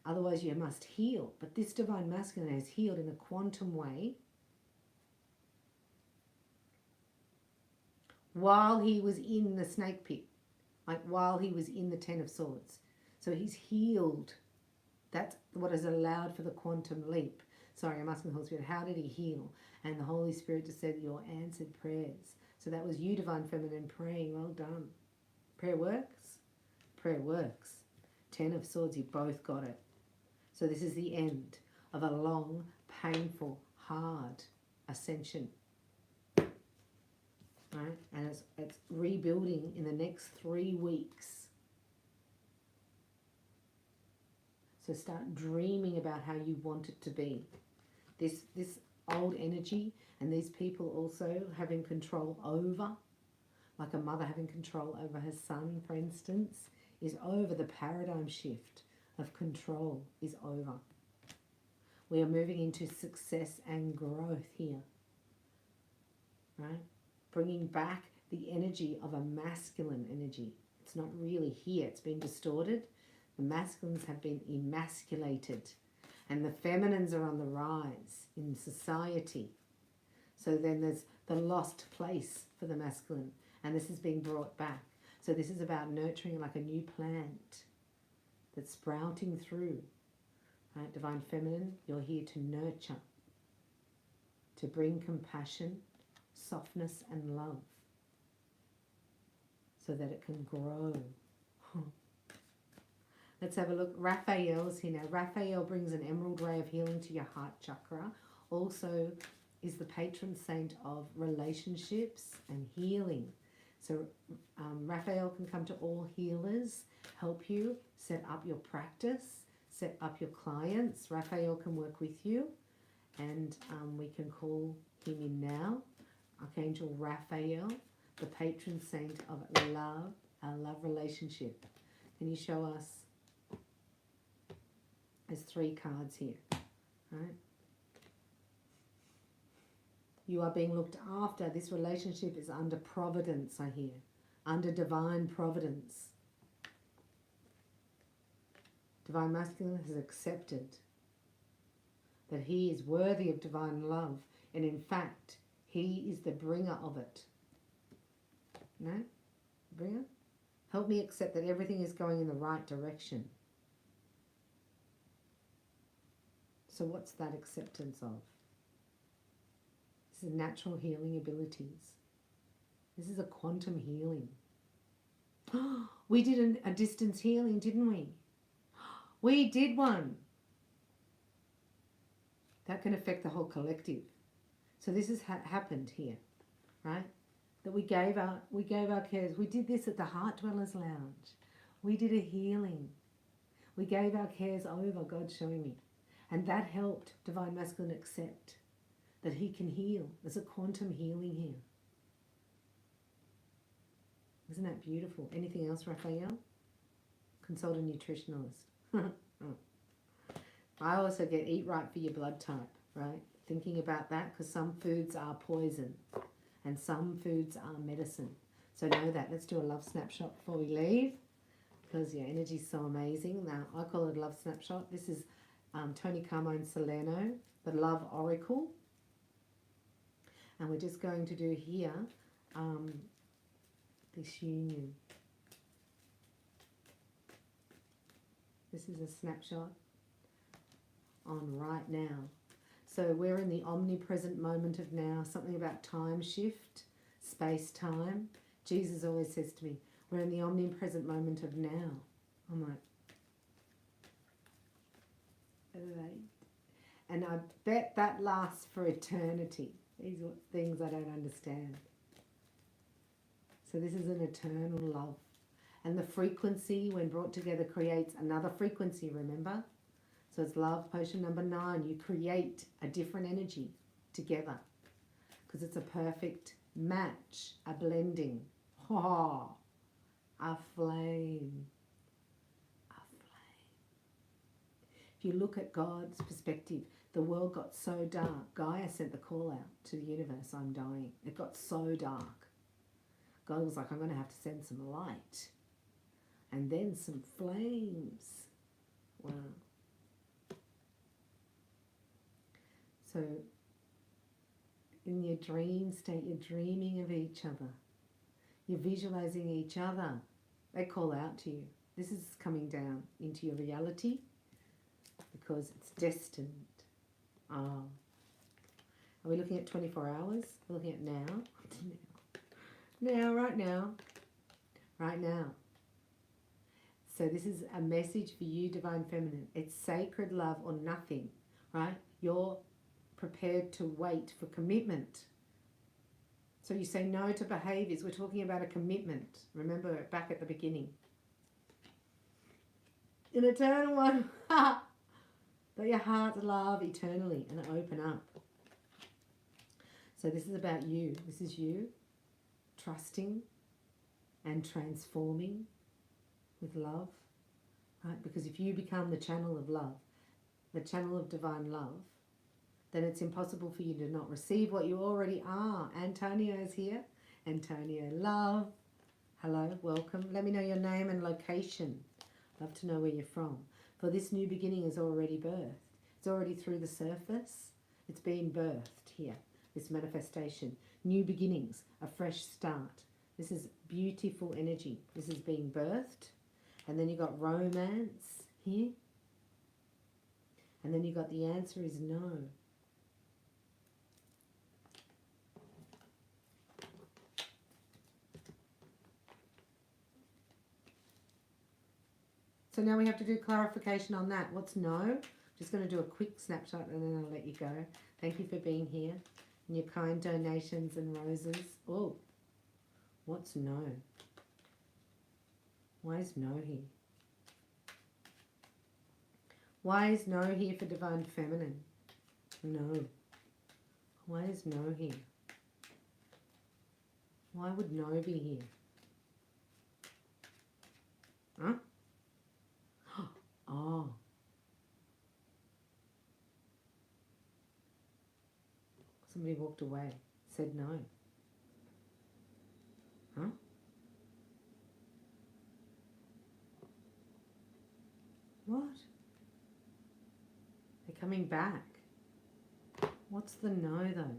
Otherwise you must heal. But this divine masculine has healed in a quantum way while he was in the snake pit, like while he was in the 10 of Swords. So he's healed. That's what has allowed for the quantum leap. Sorry, I'm asking the Holy Spirit, how did he heal? And the Holy Spirit just said, your answered prayers. So that was you, Divine Feminine, praying. Well done. Prayer works? Prayer works. 10 of Swords, you both got it. So this is the end of a long, painful, hard ascension. Right? And it's rebuilding in the next 3 weeks. So start dreaming about how you want it to be. This old energy and these people also having control over, like a mother having control over her son, for instance, is over. The paradigm shift of control is over. We are moving into success and growth here. Right? Bringing back the energy of a masculine energy. It's not really here. It's been distorted. The masculines have been emasculated. And the feminines are on the rise in society. So then there's the lost place for the masculine. And this is being brought back. So this is about nurturing like a new plant that's sprouting through. Right? Divine Feminine, you're here to nurture, to bring compassion, softness and love so that it can grow. Let's have a look. Raphael's here now. Raphael brings an emerald ray of healing to your heart chakra. Also is the patron saint of relationships and healing. So Raphael can come to all healers, help you set up your practice, set up your clients. Raphael can work with you, and we can call him in now. Archangel Raphael, the patron saint of love, our love relationship. Can you show us? There's 3 cards here, right? You are being looked after. This relationship is under providence, I hear. Under divine providence. Divine Masculine has accepted that he is worthy of divine love. And in fact, he is the bringer of it. No? Bringer? Help me accept that everything is going in the right direction. So what's that acceptance of? This is natural healing abilities. This is a quantum healing. We did a distance healing, didn't we? We did one. That can affect the whole collective. So this has happened here, right? That we gave our cares. We did this at the Heart Dwellers Lounge. We did a healing. We gave our cares over, God's showing me. And that helped Divine Masculine accept that he can heal. There's a quantum healing here. Isn't that beautiful? Anything else, Raphael? Consult a nutritionalist. I also get eat right for your blood type, right? Thinking about that, because some foods are poison and some foods are medicine. So know that. Let's do a love snapshot before we leave, because your energy is so amazing. Now, I call it a love snapshot. This is Tony Carmone Salerno, the Love Oracle. And we're just going to do here this union. This is a snapshot on right now. So we're in the omnipresent moment of now, something about time shift, space-time. Jesus always says to me, we're in the omnipresent moment of now. I'm like, right. And I bet that lasts for eternity. These are things I don't understand. So this is an eternal love. And the frequency, when brought together, creates another frequency, remember? So it's love potion number 9. You create a different energy together because it's a perfect match, a blending. Oh, a flame. A flame. If you look at God's perspective, the world got so dark. Gaia sent the call out to the universe, I'm dying. It got so dark. God was like, I'm going to have to send some light. And then some flames. Wow. So in your dream state, you're dreaming of each other. You're visualizing each other. They call out to you. This is coming down into your reality because it's destined. Are we looking at 24 hours? We're looking at now. Now, right now. Right now. So this is a message for you, Divine Feminine. It's sacred love or nothing, right? You're prepared to wait for commitment. So you say no to behaviors. We're talking about a commitment. Remember back at the beginning. An eternal one. Let your heart love eternally and open up. So this is about you. This is you trusting and transforming with love, right? Because if you become the channel of love, the channel of divine love, then it's impossible for you to not receive what you already are. Antonio is here. Antonio, love. Hello, welcome. Let me know your name and location. Love to know where you're from. For this new beginning is already birthed. It's already through the surface. It's being birthed here, this manifestation. New beginnings, a fresh start. This is beautiful energy. This is being birthed. And then you got romance here. And then you got the answer is no. So now we have to do clarification on that. What's no? Just going to do a quick snapshot and then I'll let you go. Thank you for being here and your kind donations and roses. Oh, what's no? Why is no here? Why is no here for Divine Feminine? No. Why is no here? Why would no be here? Huh? Oh. Somebody walked away, said no. Huh? What? They're coming back. What's the no though?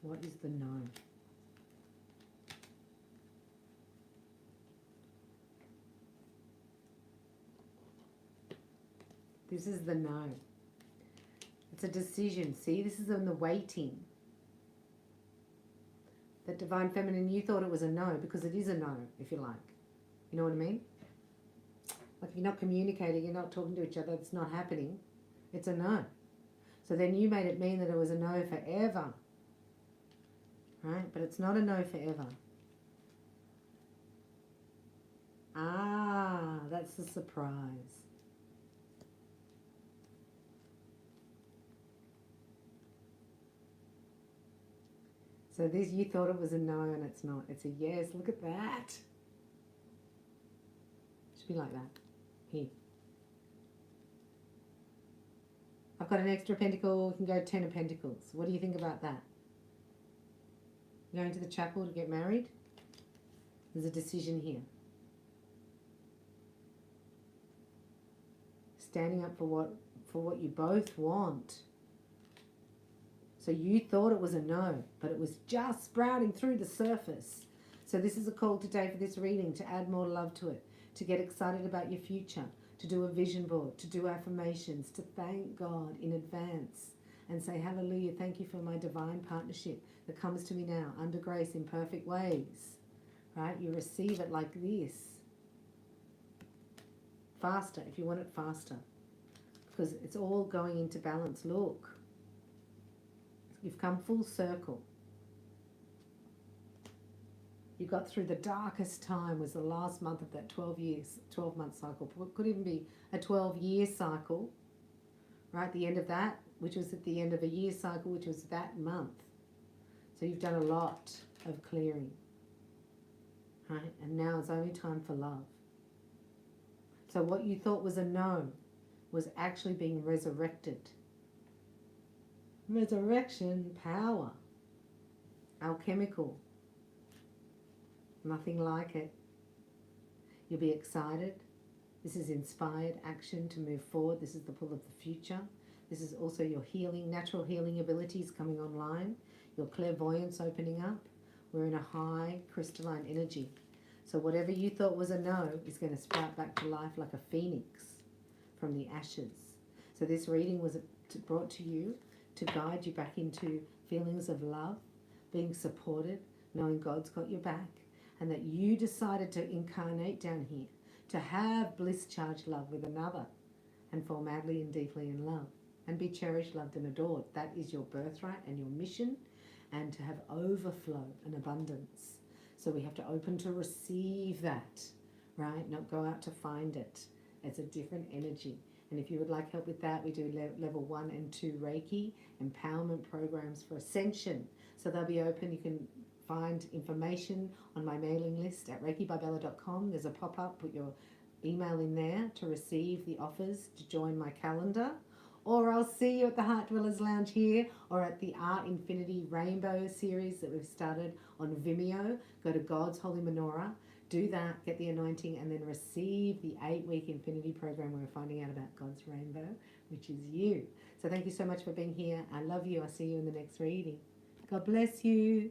What is the no? This is the no. It's a decision. See, this is in the waiting. That divine feminine, you thought it was a no because it is a no, if you like. You know what I mean? Like if you're not communicating, you're not talking to each other, it's not happening. It's a no. So then you made it mean that it was a no forever. Right? But it's not a no forever. Ah, that's the surprise. So this, you thought it was a no and it's not. It's a yes. Look at that. Should be like that. Here. I've got an extra pentacle. We can go 10 of pentacles. What do you think about that? Going to the chapel to get married? There's a decision here. Standing up for what you both want. So you thought it was a no, but it was just sprouting through the surface. So this is a call today for this reading to add more love to it, to get excited about your future, to do a vision board, to do affirmations, to thank God in advance and say, hallelujah, thank you for my divine partnership that comes to me now under grace in perfect ways. Right? You receive it like this. Faster, if you want it faster. Because it's all going into balance. Look. You've come full circle. You got through the darkest time, was the last month of that 12-month cycle. Could even be a 12-year cycle, right? The end of that, which was at the end of a year cycle, which was that month. So you've done a lot of clearing, right? And now it's only time for love. So what you thought was a no was actually being resurrected. Resurrection power. Alchemical. Nothing like it. You'll be excited. This is inspired action to move forward. This is the pull of the future. This is also your healing, natural healing abilities coming online. Your clairvoyance opening up. We're in a high crystalline energy. So whatever you thought was a no is going to sprout back to life like a phoenix from the ashes. So this reading was brought to you to guide you back into feelings of love, being supported, knowing God's got your back, and that you decided to incarnate down here, to have bliss-charged love with another, and fall madly and deeply in love, and be cherished, loved, and adored. That is your birthright and your mission, and to have overflow and abundance. So we have to open to receive that, right? Not go out to find it. It's a different energy. And if you would like help with that, we do level 1 and 2 Reiki empowerment programs for ascension. So they'll be open. You can find information on my mailing list at reikibybella.com. There's a pop-up. Put your email in there to receive the offers to join my calendar. Or I'll see you at the Heart Dwellers Lounge here, or at the Art Infinity Rainbow series that we've started on Vimeo. Go to God's Holy Menorah. Do that, get the anointing, and then receive the 8-week Infinity program where we're finding out about God's rainbow, which is you. So thank you so much for being here. I love you. I'll see you in the next reading. God bless you.